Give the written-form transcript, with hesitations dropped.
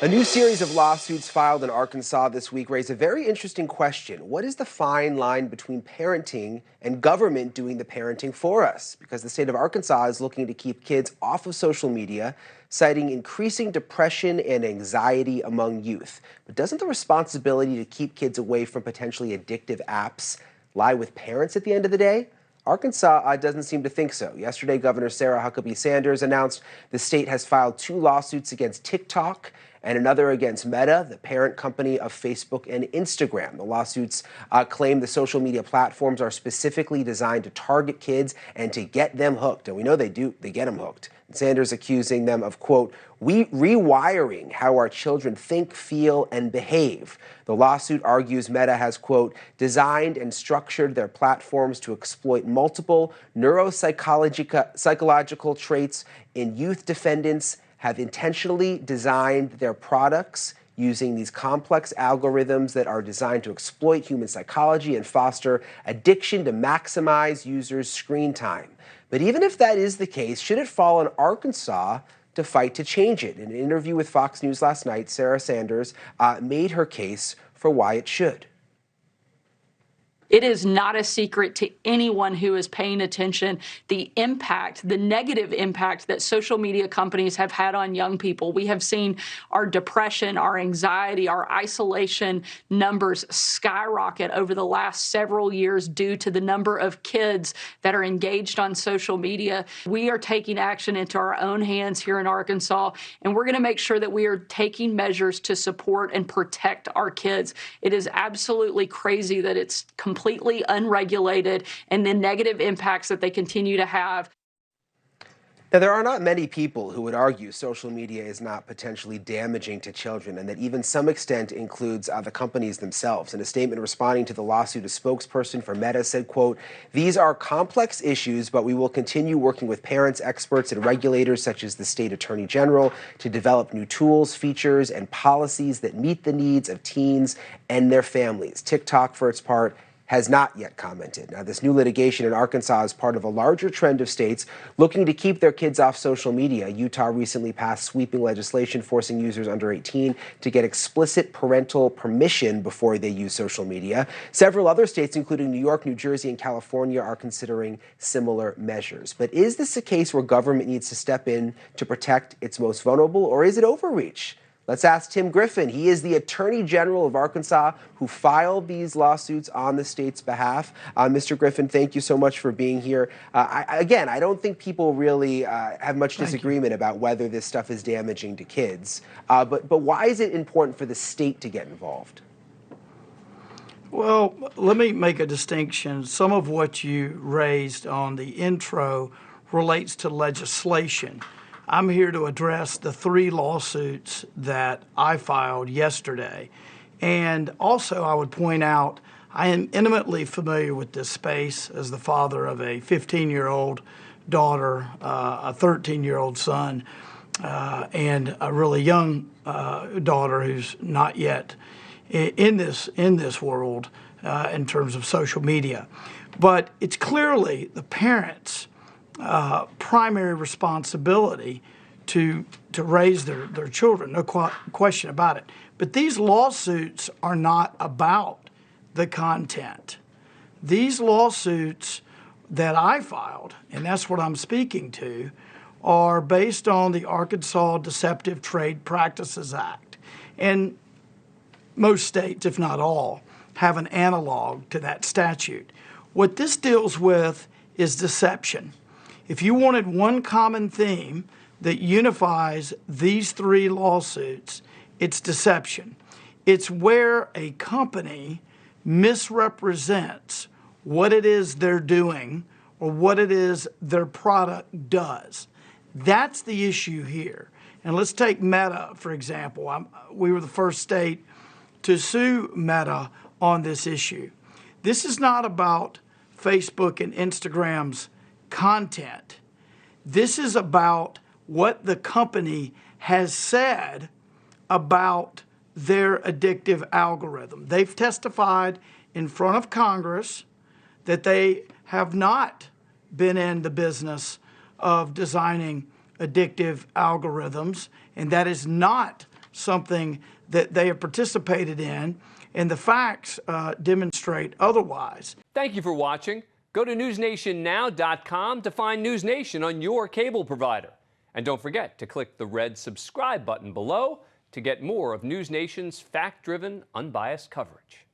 A new series of lawsuits filed in Arkansas this week raise a very interesting question. What is the fine line between parenting and government doing the parenting for us? Because the state of Arkansas is looking to keep kids off of social media, citing increasing depression and anxiety among youth. But doesn't the responsibility to keep kids away from potentially addictive apps lie with parents at the end of the day? Arkansas doesn't seem to think so. Yesterday, Governor Sarah Huckabee Sanders announced the state has filed 2 lawsuits against TikTok and another against Meta, the parent company of Facebook and Instagram. The lawsuits claim the social media platforms are specifically designed to target kids and to get them hooked. And we know they get them hooked. And Sanders accusing them of, quote, rewiring how our children think, feel, and behave. The lawsuit argues Meta has, quote, designed and structured their platforms to exploit multiple neuropsychological traits in youth defendants, have intentionally designed their products using these complex algorithms that are designed to exploit human psychology and foster addiction to maximize users' screen time. But even if that is the case, should it fall on Arkansas to fight to change it? In an interview with Fox News last night, Sarah Sanders made her case for why it should. It is not a secret to anyone who is paying attention the impact, the negative impact that social media companies have had on young people. We have seen our depression, our anxiety, our isolation numbers skyrocket over the last several years due to the number of kids that are engaged on social media. We are taking action into our own hands here in Arkansas, and we're going to make sure that we are taking measures to support and protect our kids. It is absolutely crazy that it's completely unregulated and the negative impacts that they continue to have. Now, there are not many people who would argue social media is not potentially damaging to children, and that even some extent includes the companies themselves. In a statement responding to the lawsuit, a spokesperson for Meta said, quote, these are complex issues, but we will continue working with parents, experts, and regulators such as the state attorney general to develop new tools, features, and policies that meet the needs of teens and their families. TikTok, for its part, has not yet commented. Now, this new litigation in Arkansas is part of a larger trend of states looking to keep their kids off social media. Utah recently passed sweeping legislation forcing users under 18 to get explicit parental permission before they use social media. Several other states, including New York, New Jersey, and California, are considering similar measures. But is this a case where government needs to step in to protect its most vulnerable, or is it overreach? Let's ask Tim Griffin. He is the Attorney General of Arkansas who filed these lawsuits on the state's behalf. Mr. Griffin, thank you so much for being here. I don't think people really have much disagreement about whether this stuff is damaging to kids. But why is it important for the state to get involved? Well, let me make a distinction. Some of what you raised on the intro relates to legislation. I'm here to address the 3 lawsuits that I filed yesterday. And also, I would point out, I am intimately familiar with this space as the father of a 15-year-old daughter, a 13-year-old son, and a really young daughter who's not yet in this world in terms of social media. But it's clearly the parents' primary responsibility to raise their children, no question about it. But these lawsuits are not about the content. These lawsuits that I filed, and that's what I'm speaking to, are based on the Arkansas Deceptive Trade Practices Act. And most states, if not all, have an analog to that statute. What this deals with is deception. If you wanted one common theme that unifies these 3 lawsuits, it's deception. It's where a company misrepresents what it is they're doing or what it is their product does. That's the issue here. And let's take Meta, for example. We were the first state to sue Meta on this issue. This is not about Facebook and Instagram's content. This is about what the company has said about their addictive algorithm. They've testified in front of Congress that they have not been in the business of designing addictive algorithms, and that is not something that they have participated in, and the facts demonstrate otherwise. Thank you for watching. Go to newsnationnow.com to find NewsNation on your cable provider. And don't forget to click the red subscribe button below to get more of NewsNation's fact-driven, unbiased coverage.